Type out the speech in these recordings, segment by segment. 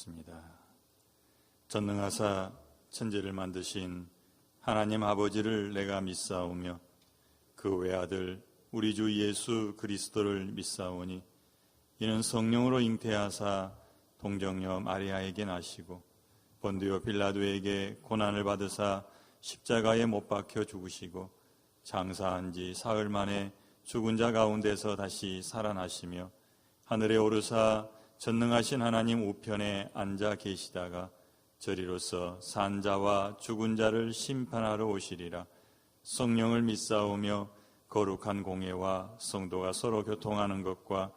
기도하겠습니다. 전능하사 천지를 만드신 하나님 아버지를 내가 믿사오며 그 외아들 우리 주 예수 그리스도를 믿사오니 이는 성령으로 잉태하사 동정녀 마리아에게 나시고 본디오 빌라도에게 고난을 받으사 십자가에 못 박혀 죽으시고 장사한 지 사흘 만에 죽은 자 가운데서 다시 살아나시며 하늘에 오르사 전능하신 하나님 우편에 앉아 계시다가 저리로서 산 자와 죽은 자를 심판하러 오시리라. 성령을 믿사오며 거룩한 공예와 성도가 서로 교통하는 것과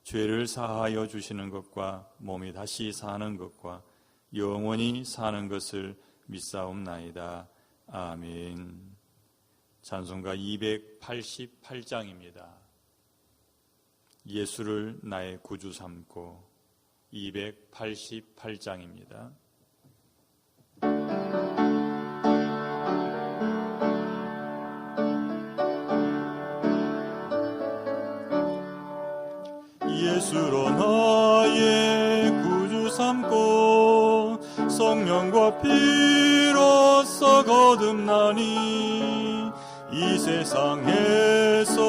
죄를 사하여 주시는 것과 몸이 다시 사는 것과 영원히 사는 것을 믿사옵나이다. 아멘. 찬송가 288장입니다. 예수를 나의 구주 삼고 288장입니다. 예수로 나의 구주 삼고 성령과 피로써 거듭나니 이 세상에서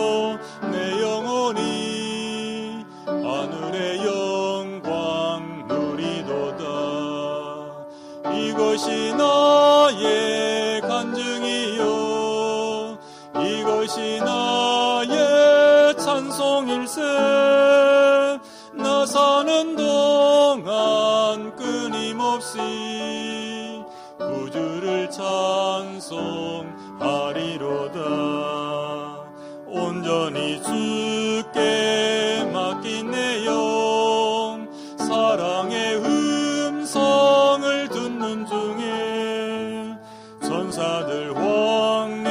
내 영혼이 하늘의 영광 누리도다. 이것이 나의 간증이요 이것이 나의 찬송일세. 나 사는 동안 끊임없이 구주를 찬송하리로다. 온전히 주께 맡긴 내 영 사랑의 음성을 듣는 중에 천사들 왕래하는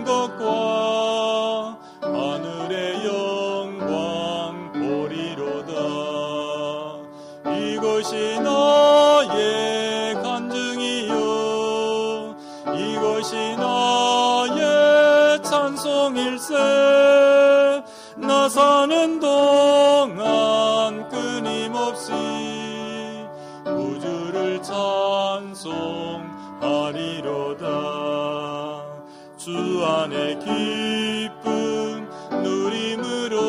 것과 하늘의 영광 보리로다. 이것이 나의 간증이요 이것이 나의 찬송일세. 나 사는 동안 끊임없이 구주를 찬송하리로다. 주 안에 기쁨 누림으로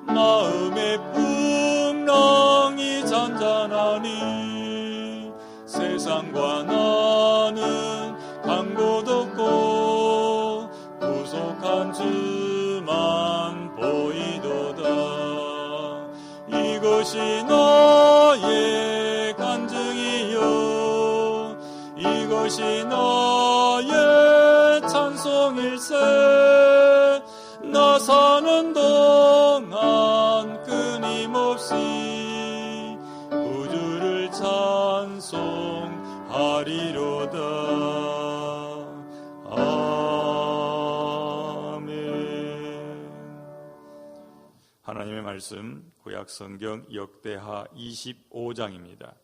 마음의 풍랑이 잔잔하니 세상과 나는 간 곳 없고 부족한 주만 보이도다. 이것이 나의 간증이요 이것이 나의 찬송일세. 나 사는 동안 끊임없이 구주를 찬송하리로다. 하나님의 말씀 구약성경 역대하 25장입니다.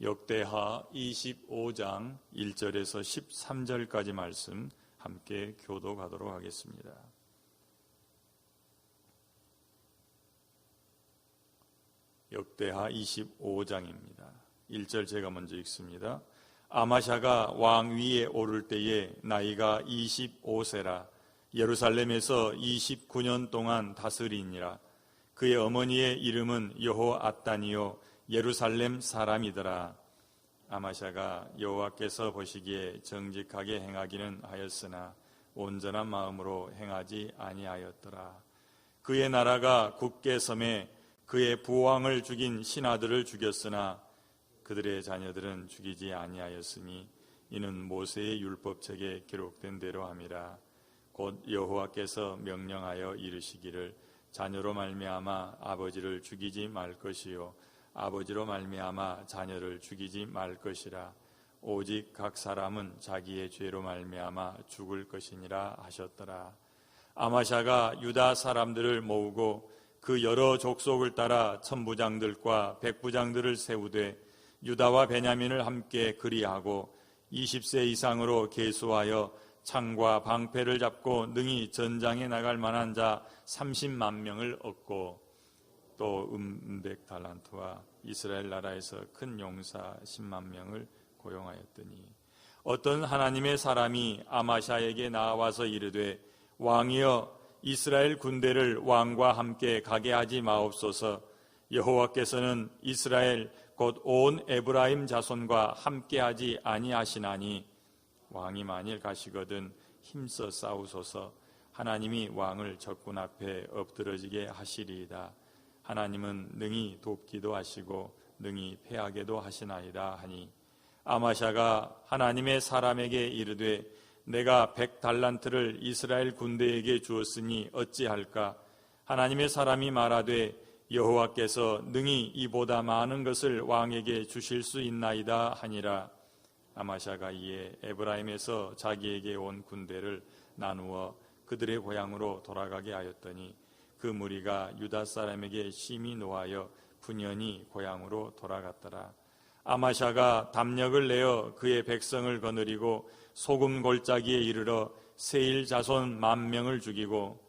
역대하 25장 1절에서 13절까지 말씀 함께 교독하도록 하겠습니다. 역대하 25장입니다. 1절 제가 먼저 읽습니다. 아마샤가 왕 위에 오를 때에 나이가 25세라 예루살렘에서 29년 동안 다스리니라. 그의 어머니의 이름은 여호앗단이요 예루살렘 사람이더라. 아마샤가 여호와께서 보시기에 정직하게 행하기는 하였으나 온전한 마음으로 행하지 아니하였더라. 그의 나라가 굳게 섬에 그의 부왕을 죽인 신하들을 죽였으나 그들의 자녀들은 죽이지 아니하였으니 이는 모세의 율법책에 기록된 대로 함이라. 곧 여호와께서 명령하여 이르시기를 자녀로 말미암아 아버지를 죽이지 말 것이요 아버지로 말미암아 자녀를 죽이지 말 것이라. 오직 각 사람은 자기의 죄로 말미암아 죽을 것이니라 하셨더라. 아마샤가 유다 사람들을 모으고 그 여러 족속을 따라 천부장들과 백부장들을 세우되 유다와 베냐민을 함께 그리하고 20세 이상으로 계수하여 창과 방패를 잡고 능히 전장에 나갈 만한 자 30만 명을 얻고 또 100달란트와 이스라엘 나라에서 큰 용사 10만 명을 고용하였더니 어떤 하나님의 사람이 아마샤에게 나와서 이르되 왕이여 이스라엘 군대를 왕과 함께 가게 하지 마옵소서. 여호와께서는 이스라엘 곧 온 에브라임 자손과 함께하지 아니하시나니 왕이 만일 가시거든 힘써 싸우소서. 하나님이 왕을 적군 앞에 엎드러지게 하시리이다. 하나님은 능히 돕기도 하시고 능히 패하게도 하시나이다 하니 아마샤가 하나님의 사람에게 이르되 내가 100달란트를 이스라엘 군대에게 주었으니 어찌할까? 하나님의 사람이 말하되 여호와께서 능히 이보다 많은 것을 왕에게 주실 수 있나이다 하니라. 아마샤가 이에 에브라임에서 자기에게 온 군대를 나누어 그들의 고향으로 돌아가게 하였더니 그 무리가 유다 사람에게 심히 노하여 분연히 고향으로 돌아갔더라. 아마샤가 담력을 내어 그의 백성을 거느리고 소금 골짜기에 이르러 세일 자손 10,000명을 죽이고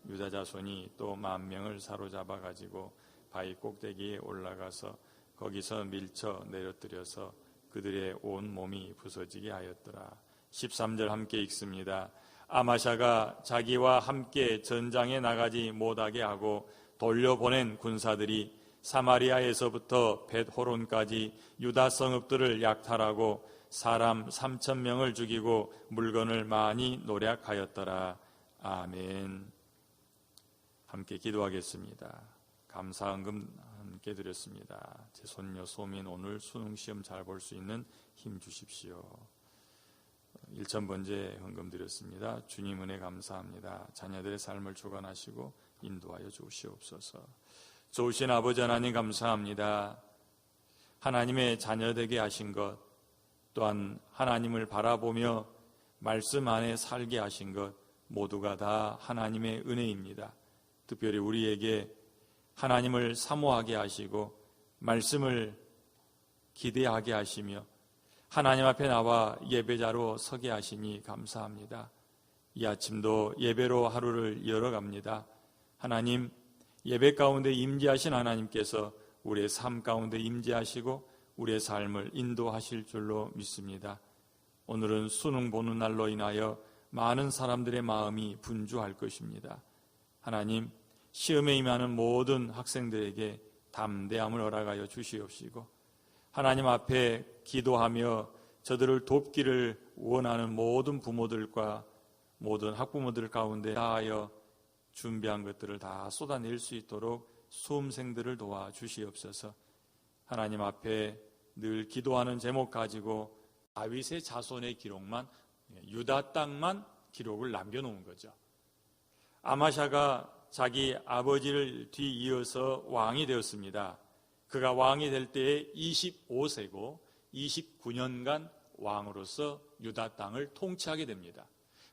유다 자손이 또 10,000명을 사로잡아 가지고 바위 꼭대기에 올라가서 거기서 밀쳐 내려뜨려서 그들의 온 몸이 부서지게 하였더라. 13절 함께 읽습니다. 아마샤가 자기와 함께 전장에 나가지 못하게 하고 돌려보낸 군사들이 사마리아에서부터 벳호론까지 유다 성읍들을 약탈하고 사람 3,000명을 죽이고 물건을 많이 노략하였더라. 아멘. 함께 기도하겠습니다. 감사헌금 함께 드렸습니다. 제 손녀 소민 오늘 수능시험 잘 볼 수 있는 힘 주십시오. 1,000번째 헌금 드렸습니다. 주님 은혜 감사합니다. 자녀들의 삶을 주관하시고 인도하여 주시옵소서. 좋으신 아버지 하나님 감사합니다. 하나님의 자녀 되게 하신 것, 또한 하나님을 바라보며 말씀 안에 살게 하신 것 모두가 다 하나님의 은혜입니다. 특별히 우리에게 하나님을 사모하게 하시고 말씀을 기대하게 하시며 하나님 앞에 나와 예배자로 서게 하시니 감사합니다. 이 아침도 예배로 하루를 열어갑니다. 하나님, 예배 가운데 임재하신 하나님께서 우리의 삶 가운데 임재하시고 우리의 삶을 인도하실 줄로 믿습니다. 오늘은 수능 보는 날로 인하여 많은 사람들의 마음이 분주할 것입니다. 하나님, 시험에 임하는 모든 학생들에게 담대함을 허락하여 주시옵시고 하나님 앞에 기도하며 저들을 돕기를 원하는 모든 부모들과 모든 학부모들 가운데 다하여 준비한 것들을 다 쏟아낼 수 있도록 수험생들을 도와 주시옵소서. 하나님 앞에 늘 기도하는 제목 가지고 다윗의 자손의 기록만, 유다 땅만 기록을 남겨놓은 거죠. 아마샤가 자기 아버지를 뒤이어서 왕이 되었습니다. 그가 왕이 될 때에 25세고 29년간 왕으로서 유다 땅을 통치하게 됩니다.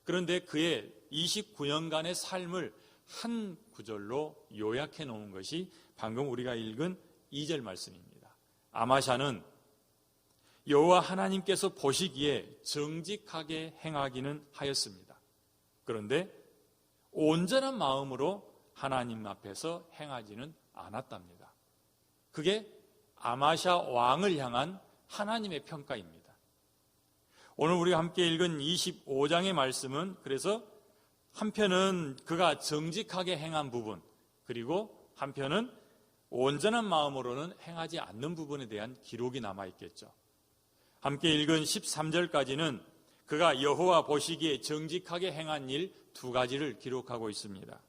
그런데 그의 29년간의 삶을 한 구절로 요약해 놓은 것이 방금 우리가 읽은 2절 말씀입니다. 아마샤는 여호와 하나님께서 보시기에 정직하게 행하기는 하였습니다. 그런데 온전한 마음으로 하나님 앞에서 행하지는 않았답니다. 그게 아마샤 왕을 향한 하나님의 평가입니다. 오늘 우리가 함께 읽은 25장의 말씀은 그래서 한편은 그가 정직하게 행한 부분, 그리고 한편은 온전한 마음으로는 행하지 않는 부분에 대한 기록이 남아있겠죠. 함께 읽은 13절까지는 그가 여호와 보시기에 정직하게 행한 일 2가지를 기록하고 있습니다.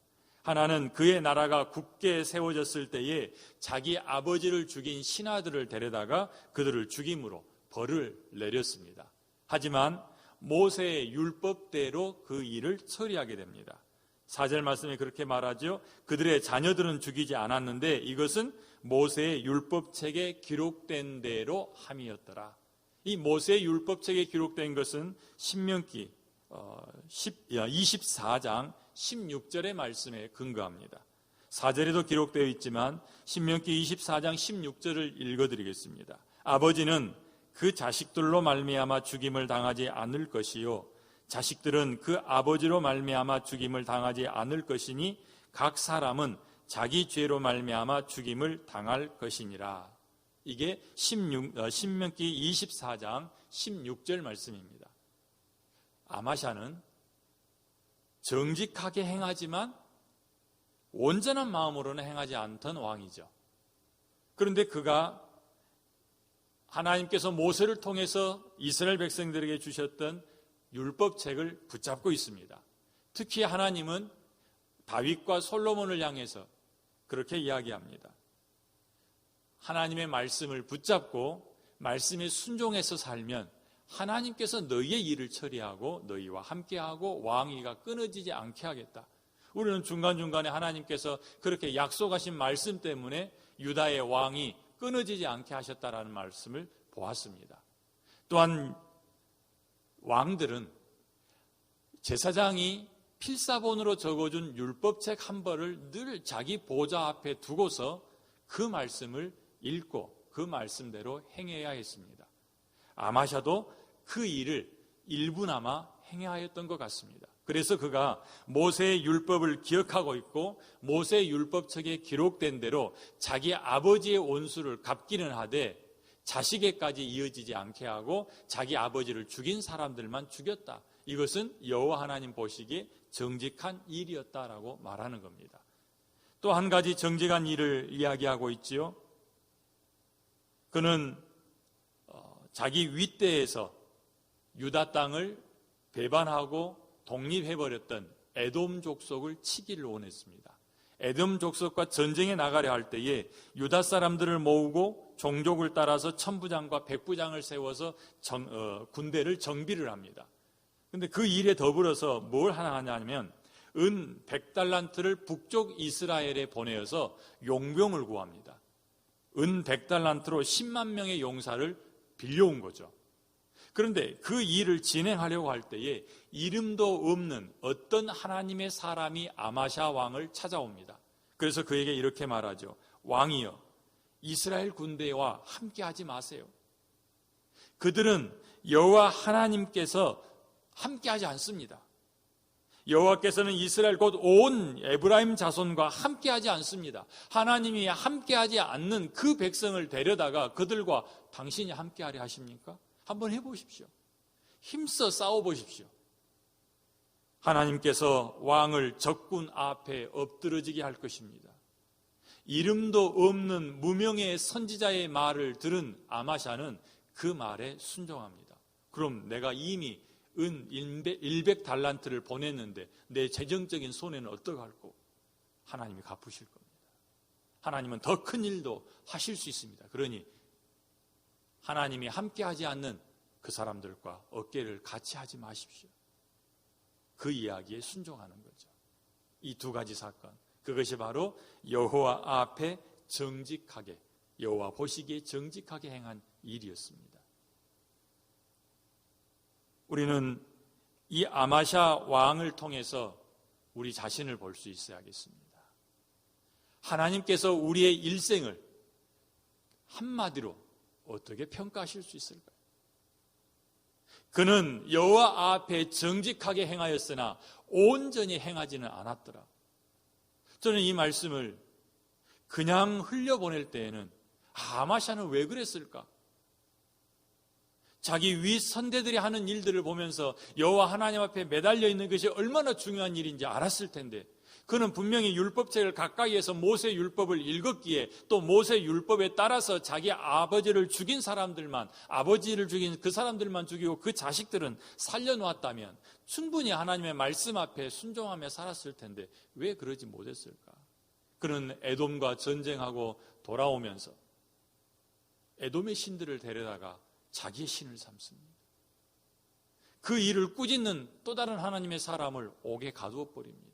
하나는 그의 나라가 굳게 세워졌을 때에 자기 아버지를 죽인 신하들을 데려다가 그들을 죽임으로 벌을 내렸습니다. 하지만 모세의 율법대로 그 일을 처리하게 됩니다. 4절 말씀에 그렇게 말하죠. 그들의 자녀들은 죽이지 않았는데 이것은 모세의 율법책에 기록된 대로 함이었더라. 이 모세의 율법책에 기록된 것은 신명기 24장 16절의 말씀에 근거합니다. 4절에도 기록되어 있지만 신명기 24장 16절을 읽어드리겠습니다. 아버지는 그 자식들로 말미암아 죽임을 당하지 않을 것이요 자식들은 그 아버지로 말미암아 죽임을 당하지 않을 것이니 각 사람은 자기 죄로 말미암아 죽임을 당할 것이니라. 이게 신명기 24장 16절 말씀입니다. 아마샤는 정직하게 행하지만 온전한 마음으로는 행하지 않던 왕이죠. 그런데 그가 하나님께서 모세를 통해서 이스라엘 백성들에게 주셨던 율법책을 붙잡고 있습니다. 특히 하나님은 다윗과 솔로몬을 향해서 그렇게 이야기합니다. 하나님의 말씀을 붙잡고 말씀에 순종해서 살면 하나님께서 너희의 일을 처리하고 너희와 함께하고 왕위가 끊어지지 않게 하겠다. 우리는 중간중간에 하나님께서 그렇게 약속하신 말씀 때문에 유다의 왕이 끊어지지 않게 하셨다라는 말씀을 보았습니다. 또한 왕들은 제사장이 필사본으로 적어준 율법책 한 벌을 늘 자기 보좌 앞에 두고서 그 말씀을 읽고 그 말씀대로 행해야 했습니다. 아마샤도 그 일을 일부나마 행해야 했던 것 같습니다. 그래서 그가 모세의 율법을 기억하고 있고 모세의 율법책에 기록된 대로 자기 아버지의 원수를 갚기는 하되 자식에까지 이어지지 않게 하고 자기 아버지를 죽인 사람들만 죽였다. 이것은 여호와 하나님 보시기에 정직한 일이었다라고 말하는 겁니다. 또 한 가지 정직한 일을 이야기하고 있지요. 그는 자기 윗대에서 유다 땅을 배반하고 독립해버렸던 에돔 족속을 치기를 원했습니다. 에돔 족속과 전쟁에 나가려 할 때에 유다 사람들을 모으고 종족을 따라서 천부장과 백부장을 세워서 군대를 정비를 합니다. 그런데 그 일에 더불어서 뭘 하나 하냐면 은 100달란트를 북쪽 이스라엘에 보내어서 용병을 구합니다. 은 100달란트로 10만 명의 용사를 빌려온 거죠. 그런데 그 일을 진행하려고 할 때에 이름도 없는 어떤 하나님의 사람이 아마샤 왕을 찾아옵니다. 그래서 그에게 이렇게 말하죠. 왕이여, 이스라엘 군대와 함께하지 마세요. 그들은 여호와 하나님께서 함께하지 않습니다. 여호와께서는 이스라엘 곧 온 에브라임 자손과 함께하지 않습니다. 하나님이 함께하지 않는 그 백성을 데려다가 그들과 당신이 함께하려 하십니까? 한번 해보십시오. 힘써 싸워보십시오. 하나님께서 왕을 적군 앞에 엎드러지게 할 것입니다. 이름도 없는 무명의 선지자의 말을 들은 아마샤는 그 말에 순종합니다. 그럼 내가 이미 은 100달란트를 보냈는데 내 재정적인 손해는 어떡할꼬? 하나님이 갚으실 겁니다. 하나님은 더 큰 일도 하실 수 있습니다. 그러니 하나님이 함께하지 않는 그 사람들과 어깨를 같이 하지 마십시오. 그 이야기에 순종하는 거죠. 이 두 가지 사건, 그것이 바로 여호와 앞에 정직하게, 여호와 보시기에 정직하게 행한 일이었습니다. 우리는 이 아마샤 왕을 통해서 우리 자신을 볼 수 있어야겠습니다. 하나님께서 우리의 일생을 한마디로 어떻게 평가하실 수 있을까요? 그는 여호와 앞에 정직하게 행하였으나 온전히 행하지는 않았더라. 저는 이 말씀을 그냥 흘려보낼 때에는 아마샤는 왜 그랬을까? 자기 윗 선대들이 하는 일들을 보면서 여호와 하나님 앞에 매달려 있는 것이 얼마나 중요한 일인지 알았을 텐데 그는 분명히 율법책을 가까이에서 모세 율법을 읽었기에 또 모세 율법에 따라서 자기 아버지를 죽인 사람들만, 아버지를 죽인 그 사람들만 죽이고 그 자식들은 살려놓았다면 충분히 하나님의 말씀 앞에 순종하며 살았을 텐데 왜 그러지 못했을까? 그는 에돔과 전쟁하고 돌아오면서 에돔의 신들을 데려다가 자기의 신을 삼습니다. 그 일을 꾸짖는 또 다른 하나님의 사람을 옥에 가두어 버립니다.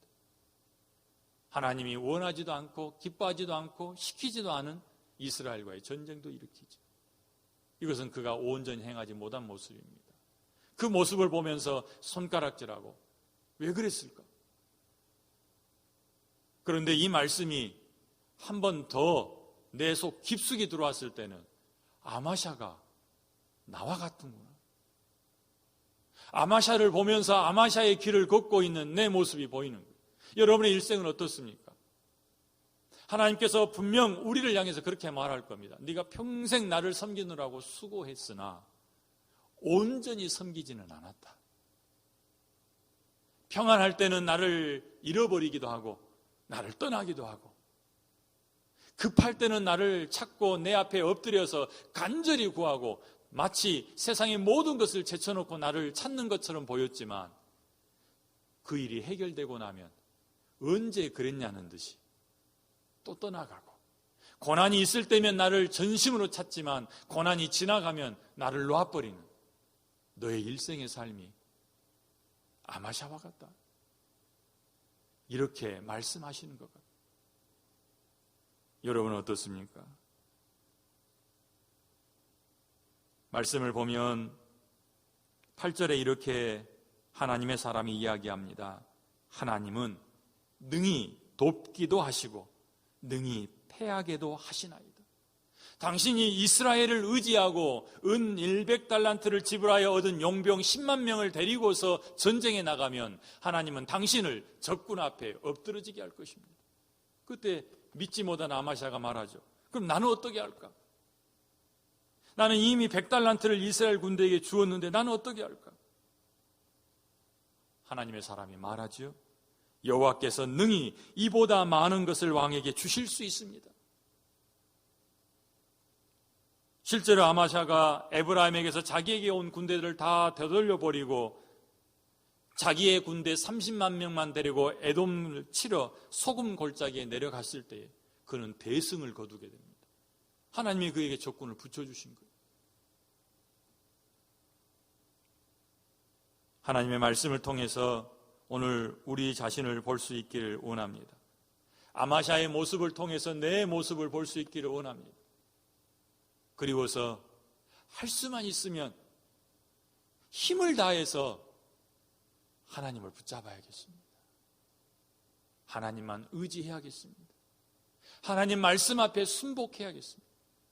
하나님이 원하지도 않고 기뻐하지도 않고 시키지도 않은 이스라엘과의 전쟁도 일으키죠. 이것은 그가 온전히 행하지 못한 모습입니다. 그 모습을 보면서 손가락질하고 왜 그랬을까? 그런데 이 말씀이 한 번 더 내 속 깊숙이 들어왔을 때는 아마샤가 나와 같은구나. 아마샤를 보면서 아마샤의 길을 걷고 있는 내 모습이 보이는 거예요. 여러분의 일생은 어떻습니까? 하나님께서 분명 우리를 향해서 그렇게 말할 겁니다. 네가 평생 나를 섬기느라고 수고했으나 온전히 섬기지는 않았다. 평안할 때는 나를 잃어버리기도 하고 나를 떠나기도 하고, 급할 때는 나를 찾고 내 앞에 엎드려서 간절히 구하고 마치 세상의 모든 것을 제쳐놓고 나를 찾는 것처럼 보였지만, 그 일이 해결되고 나면 언제 그랬냐는 듯이 또 떠나가고, 고난이 있을 때면 나를 전심으로 찾지만 고난이 지나가면 나를 놓아버리는 너의 일생의 삶이 아마샤와 같다. 이렇게 말씀하시는 것 같아요. 여러분은 어떻습니까? 말씀을 보면 8절에 이렇게 하나님의 사람이 이야기합니다. 하나님은 능히 돕기도 하시고 능히 패하게도 하시나이다. 당신이 이스라엘을 의지하고 은 100달란트를 지불하여 얻은 용병 10만 명을 데리고서 전쟁에 나가면 하나님은 당신을 적군 앞에 엎드러지게 할 것입니다. 그때 믿지 못한 아마샤가 말하죠. 그럼 나는 어떻게 할까? 나는 이미 100달란트를 이스라엘 군대에게 주었는데 나는 어떻게 할까? 하나님의 사람이 말하죠. 여호와께서 능히 이보다 많은 것을 왕에게 주실 수 있습니다. 실제로 아마샤가 에브라임에게서 자기에게 온 군대들을 다 되돌려버리고 자기의 군대 30만 명만 데리고 에돔을 치러 소금 골짜기에 내려갔을 때에 그는 대승을 거두게 됩니다. 하나님이 그에게 적군을 붙여주신 거예요. 하나님의 말씀을 통해서 오늘 우리 자신을 볼 수 있기를 원합니다. 아마샤의 모습을 통해서 내 모습을 볼 수 있기를 원합니다. 그리고서 할 수만 있으면 힘을 다해서 하나님을 붙잡아야겠습니다. 하나님만 의지해야겠습니다. 하나님 말씀 앞에 순복해야겠습니다.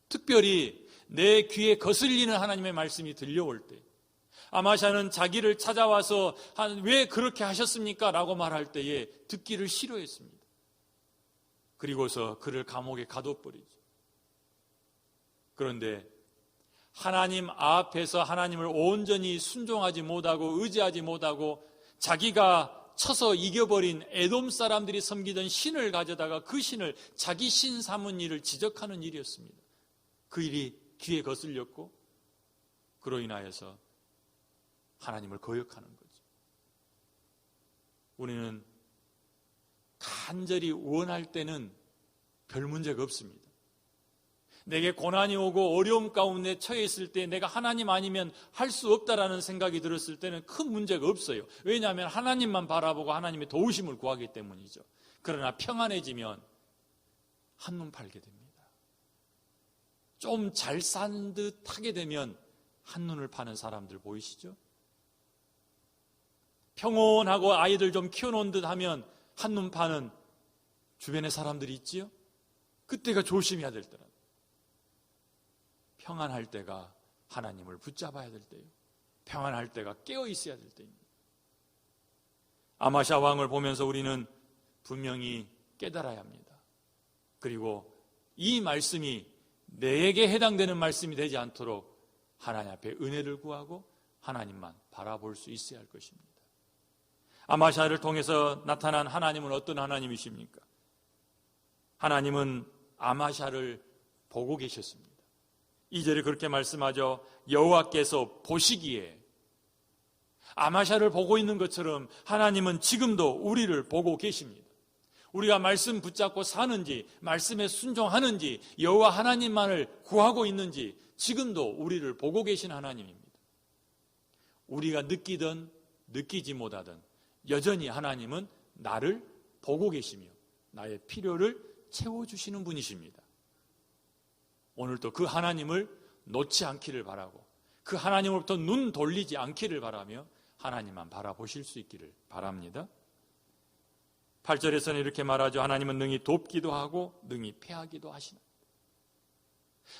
특별히 내 귀에 거슬리는 하나님의 말씀이 들려올 때, 아마샤는 자기를 찾아와서 왜 그렇게 하셨습니까? 라고 말할 때에 듣기를 싫어했습니다. 그리고서 그를 감옥에 가둬버리죠. 그런데 하나님 앞에서 하나님을 온전히 순종하지 못하고 의지하지 못하고 자기가 쳐서 이겨버린 에돔 사람들이 섬기던 신을 가져다가 그 신을 자기 신 삼은 일을 지적하는 일이었습니다. 그 일이 귀에 거슬렸고 그로 인하여서 하나님을 거역하는 거죠. 우리는 간절히 원할 때는 별 문제가 없습니다. 내게 고난이 오고 어려움 가운데 처해 있을 때 내가 하나님 아니면 할 수 없다라는 생각이 들었을 때는 큰 문제가 없어요. 왜냐하면 하나님만 바라보고 하나님의 도우심을 구하기 때문이죠. 그러나 평안해지면 한눈 팔게 됩니다. 좀 잘 산 듯 하게 되면 한눈을 파는 사람들 보이시죠? 평온하고 아이들 좀 키워놓은 듯 하면 한눈 파는 주변의 사람들이 있지요? 그때가 조심해야 될 때라. 평안할 때가 하나님을 붙잡아야 될 때예요. 평안할 때가 깨어 있어야 될 때입니다. 아마샤 왕을 보면서 우리는 분명히 깨달아야 합니다. 그리고 이 말씀이 내게 해당되는 말씀이 되지 않도록 하나님 앞에 은혜를 구하고 하나님만 바라볼 수 있어야 할 것입니다. 아마샤를 통해서 나타난 하나님은 어떤 하나님이십니까? 하나님은 아마샤를 보고 계셨습니다. 2절에 그렇게 말씀하죠. 여호와께서 보시기에, 아마샤를 보고 있는 것처럼 하나님은 지금도 우리를 보고 계십니다. 우리가 말씀 붙잡고 사는지, 말씀에 순종하는지, 여호와 하나님만을 구하고 있는지 지금도 우리를 보고 계신 하나님입니다. 우리가 느끼든 느끼지 못하든 여전히 하나님은 나를 보고 계시며 나의 필요를 채워주시는 분이십니다. 오늘도 그 하나님을 놓지 않기를 바라고 그 하나님으로부터 눈 돌리지 않기를 바라며 하나님만 바라보실 수 있기를 바랍니다. 8절에서는 이렇게 말하죠. 하나님은 능히 돕기도 하고 능히 패하기도 하시나.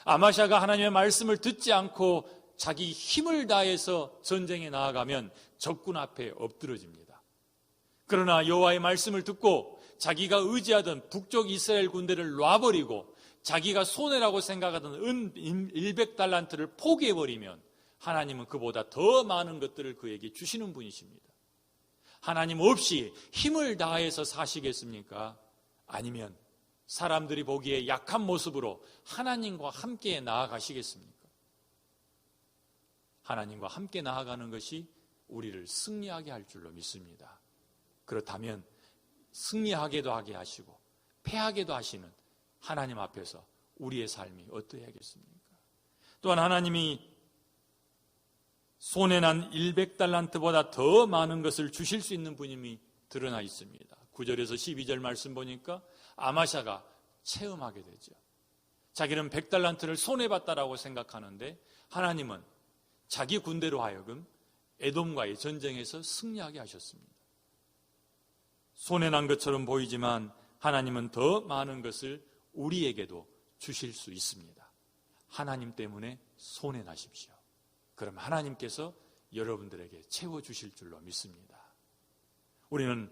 아마샤가 하나님의 말씀을 듣지 않고 자기 힘을 다해서 전쟁에 나아가면 적군 앞에 엎드러집니다. 그러나 여호와의 말씀을 듣고 자기가 의지하던 북쪽 이스라엘 군대를 놔버리고 자기가 손해라고 생각하던 은 100달란트를 포기해버리면 하나님은 그보다 더 많은 것들을 그에게 주시는 분이십니다. 하나님 없이 힘을 다해서 사시겠습니까? 아니면 사람들이 보기에 약한 모습으로 하나님과 함께 나아가시겠습니까? 하나님과 함께 나아가는 것이 우리를 승리하게 할 줄로 믿습니다. 그렇다면 승리하게도 하게 하시고 패하게도 하시는 하나님 앞에서 우리의 삶이 어떠해야겠습니까? 또한 하나님이 손해난 100달란트보다 더 많은 것을 주실 수 있는 분임이 드러나 있습니다. 9절에서 12절 말씀 보니까 아마샤가 체험하게 되죠. 자기는 100달란트를 손해봤다라고 생각하는데 하나님은 자기 군대로 하여금 에돔과의 전쟁에서 승리하게 하셨습니다. 손해난 것처럼 보이지만 하나님은 더 많은 것을 우리에게도 주실 수 있습니다. 하나님 때문에 손해나십시오. 그럼 하나님께서 여러분들에게 채워주실 줄로 믿습니다. 우리는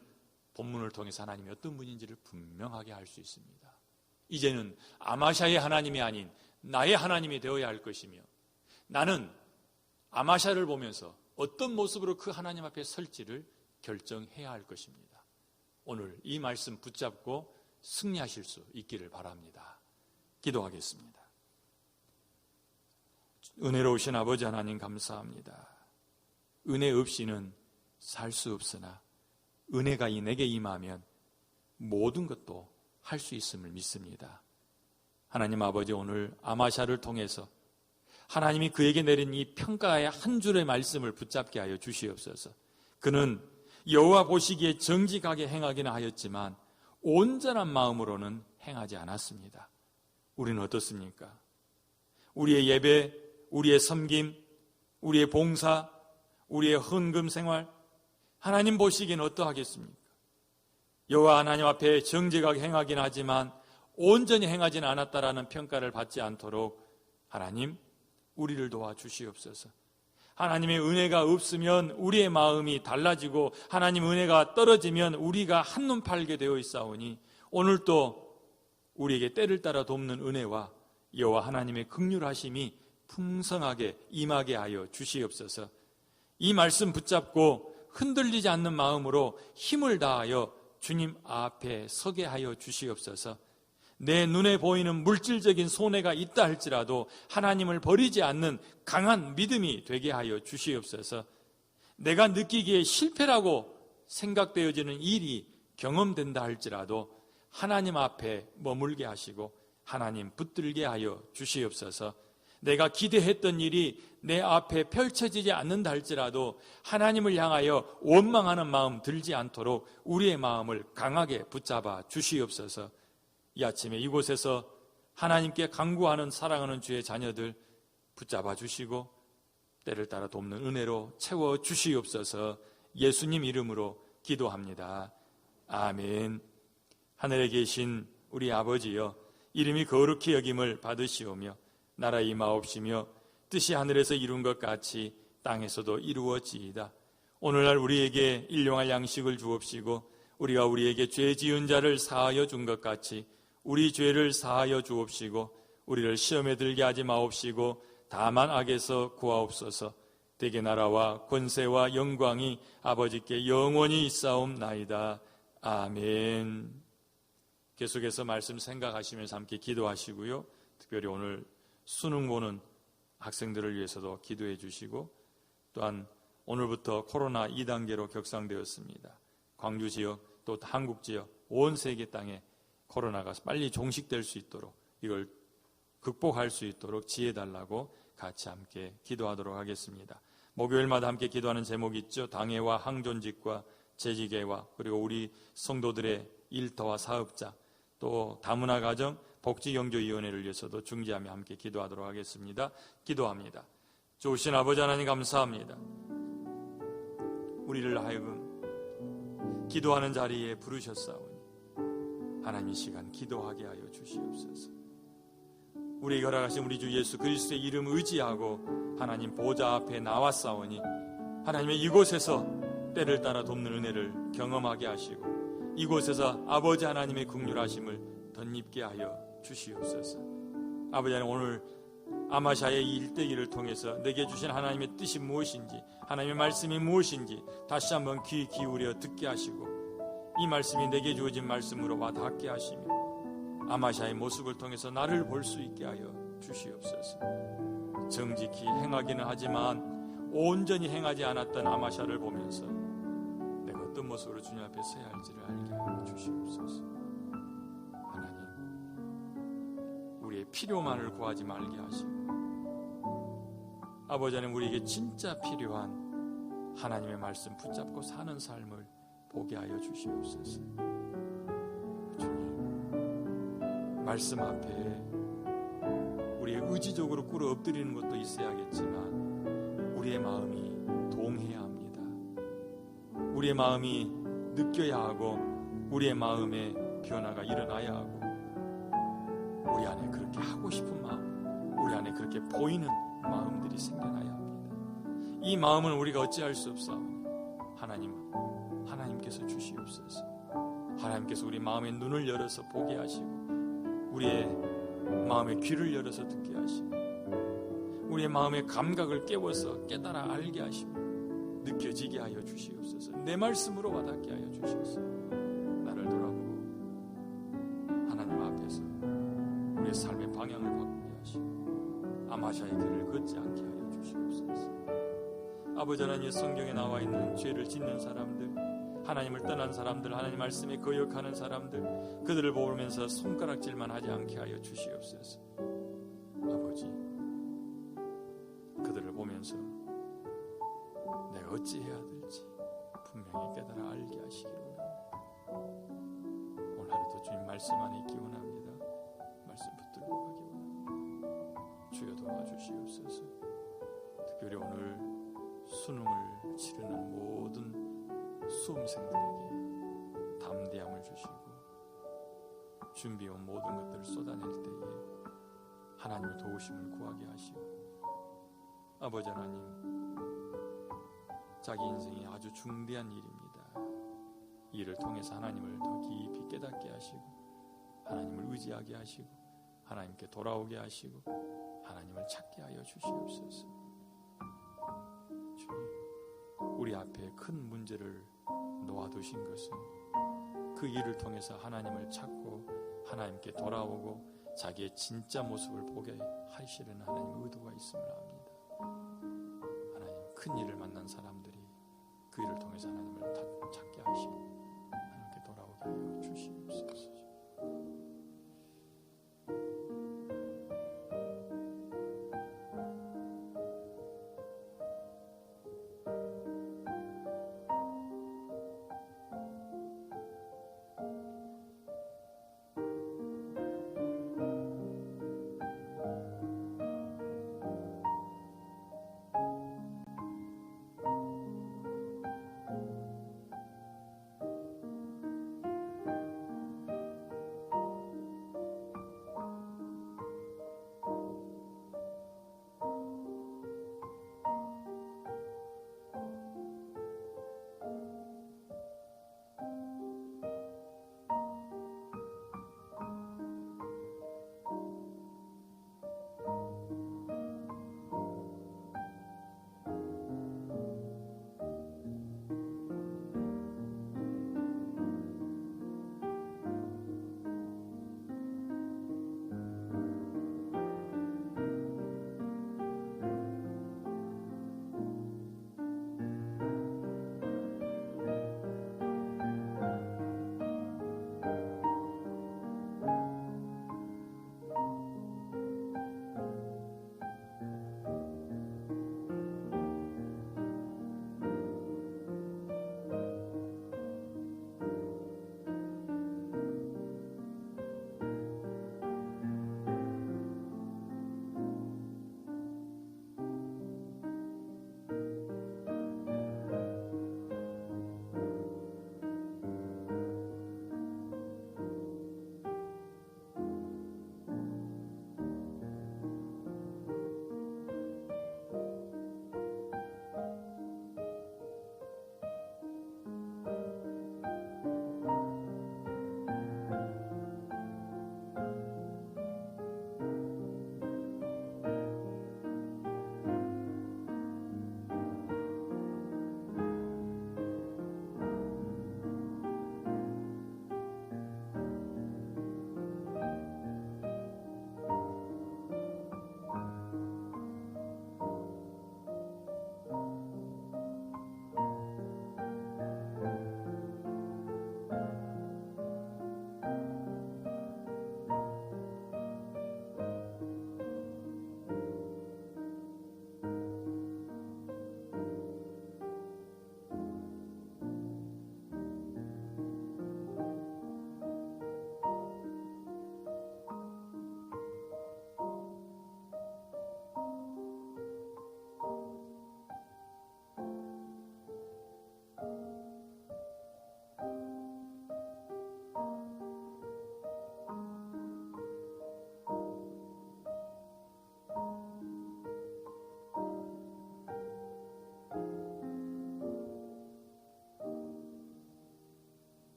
본문을 통해서 하나님이 어떤 분인지를 분명하게 알 수 있습니다. 이제는 아마샤의 하나님이 아닌 나의 하나님이 되어야 할 것이며 나는 아마샤를 보면서 어떤 모습으로 그 하나님 앞에 설지를 결정해야 할 것입니다. 오늘 이 말씀 붙잡고 승리하실 수 있기를 바랍니다. 기도하겠습니다. 은혜로우신 아버지 하나님 감사합니다. 은혜 없이는 살 수 없으나 은혜가 내게 임하면 모든 것도 할 수 있음을 믿습니다. 하나님 아버지, 오늘 아마샤를 통해서 하나님이 그에게 내린 이 평가의 한 줄의 말씀을 붙잡게 하여 주시옵소서. 그는 여호와 보시기에 정직하게 행하기는 하였지만 온전한 마음으로는 행하지 않았습니다. 우리는 어떻습니까? 우리의 예배, 우리의 섬김, 우리의 봉사, 우리의 헌금 생활, 하나님 보시기에는 어떠하겠습니까? 여호와 하나님 앞에 정직하게 행하긴 하지만 온전히 행하지는 않았다라는 평가를 받지 않도록 하나님 우리를 도와주시옵소서. 하나님의 은혜가 없으면 우리의 마음이 달라지고 하나님 은혜가 떨어지면 우리가 한눈 팔게 되어 있사오니 오늘도 우리에게 때를 따라 돕는 은혜와 여호와 하나님의 긍휼하심이 풍성하게 임하게 하여 주시옵소서. 이 말씀 붙잡고 흔들리지 않는 마음으로 힘을 다하여 주님 앞에 서게 하여 주시옵소서. 내 눈에 보이는 물질적인 손해가 있다 할지라도 하나님을 버리지 않는 강한 믿음이 되게 하여 주시옵소서. 내가 느끼기에 실패라고 생각되어지는 일이 경험된다 할지라도 하나님 앞에 머물게 하시고 하나님 붙들게 하여 주시옵소서. 내가 기대했던 일이 내 앞에 펼쳐지지 않는다 할지라도 하나님을 향하여 원망하는 마음 들지 않도록 우리의 마음을 강하게 붙잡아 주시옵소서. 이 아침에 이곳에서 하나님께 간구하는 사랑하는 주의 자녀들 붙잡아 주시고 때를 따라 돕는 은혜로 채워 주시옵소서. 예수님 이름으로 기도합니다. 아멘. 하늘에 계신 우리 아버지여, 이름이 거룩히 여김을 받으시오며 나라 임하옵시며 뜻이 하늘에서 이룬 것 같이 땅에서도 이루어지이다. 오늘날 우리에게 일용할 양식을 주옵시고 우리가 우리에게 죄 지은 자를 사하여 준 것 같이 우리 죄를 사하여 주옵시고 우리를 시험에 들게 하지 마옵시고 다만 악에서 구하옵소서. 대개 나라와 권세와 영광이 아버지께 영원히 있사옵나이다. 아멘. 계속해서 말씀 생각하시면서 함께 기도하시고요. 특별히 오늘 수능 보는 학생들을 위해서도 기도해 주시고, 또한 오늘부터 코로나 2단계로 격상되었습니다. 광주 지역 또 한국 지역 온 세계 땅에 코로나가 빨리 종식될 수 있도록, 이걸 극복할 수 있도록 지혜달라고 같이 함께 기도하도록 하겠습니다. 목요일마다 함께 기도하는 제목이 있죠. 당회와 항존직과 재직회와 그리고 우리 성도들의 일터와 사업자, 또 다문화 가정 복지경조위원회를 위해서도 중지하며 함께 기도하도록 하겠습니다. 기도합니다. 좋으신 아버지 하나님 감사합니다. 우리를 하여금 기도하는 자리에 부르셨사오니 하나님 이 시간 기도하게 하여 주시옵소서. 우리에게 허락하신 우리 주 예수 그리스도의 이름 의지하고 하나님 보좌 앞에 나왔사오니 하나님의 이곳에서 때를 따라 돕는 은혜를 경험하게 하시고 이곳에서 아버지 하나님의 긍휼하심을 덧입게 하여 주시옵소서. 아버지 하나님, 오늘 아마샤의 이 일대기를 통해서 내게 주신 하나님의 뜻이 무엇인지, 하나님의 말씀이 무엇인지 다시 한번 귀 기울여 듣게 하시고, 이 말씀이 내게 주어진 말씀으로 와 닿게 하시며 아마샤의 모습을 통해서 나를 볼 수 있게 하여 주시옵소서. 정직히 행하기는 하지만 온전히 행하지 않았던 아마샤를 보면서 내가 어떤 모습으로 주님 앞에 서야 할지를 알게 하여 주시옵소서. 하나님, 우리의 필요만을 구하지 말게 하시고, 아버지 하나님, 우리에게 진짜 필요한 하나님의 말씀 붙잡고 사는 삶을 보게 하여 주시옵소서. 주님, 말씀 앞에 우리의 의지적으로 꿇어 엎드리는 것도 있어야겠지만 우리의 마음이 동해야 합니다. 우리의 마음이 느껴야 하고 우리의 마음에 변화가 일어나야 하고, 우리 안에 그렇게 하고 싶은 마음, 우리 안에 그렇게 보이는 마음들이 생겨나야 합니다. 이 마음은 우리가 어찌할 수 없사오니 하나님께서 주시옵소서. 하나님께서 우리 마음의 눈을 열어서 보게 하시고, 우리의 마음의 귀를 열어서 듣게 하시고, 우리의 마음의 감각을 깨워서 깨달아 알게 하시고 느껴지게 하여 주시옵소서. 내 말씀으로 와닿게 하여 주시옵소서. 나를 돌아보고 하나님 앞에서 우리의 삶의 방향을 바꾸게 하시고 아마샤의 길을 걷지 않게 하여 주시옵소서. 아버지 하나님, 성경에 나와 있는 죄를 짓는 사람들, 하나님을 떠난 사람들, 하나님 말씀에 거역하는 사람들, 그들을 보면서 손가락질만 하지 않게 하여 주시옵소서. 아버지, 그들을 보면서 내가 어찌해야 될지 분명히 깨달아 알게 하시기를 원합니다. 오늘 하루도 주님 말씀 안에 있기 원합니다. 말씀 붙들고 가기 원합니다. 주여 도와주시옵소서. 특별히 오늘 수능을 치르는 모든 수험생들에게 담대함을 주시고 준비해온 모든 것들을 쏟아낼 때에 하나님의 도우심을 구하게 하시고, 아버지 하나님, 자기 인생이 아주 중대한 일입니다. 이 일을 통해서 하나님을 더 깊이 깨닫게 하시고 하나님을 의지하게 하시고 하나님께 돌아오게 하시고 하나님을 찾게 하여 주시옵소서. 주님, 우리 앞에 큰 문제를 놓아두신 것은 그 일을 통해서 하나님을 찾고 하나님께 돌아오고 자기의 진짜 모습을 보게 하시려는 하나님의 의도가 있음을 압니다. 하나님, 큰 일을 만난 사람들이 그 일을 통해서 하나님을 찾게 하시고 하나님께 돌아오게 하여 주시옵소서.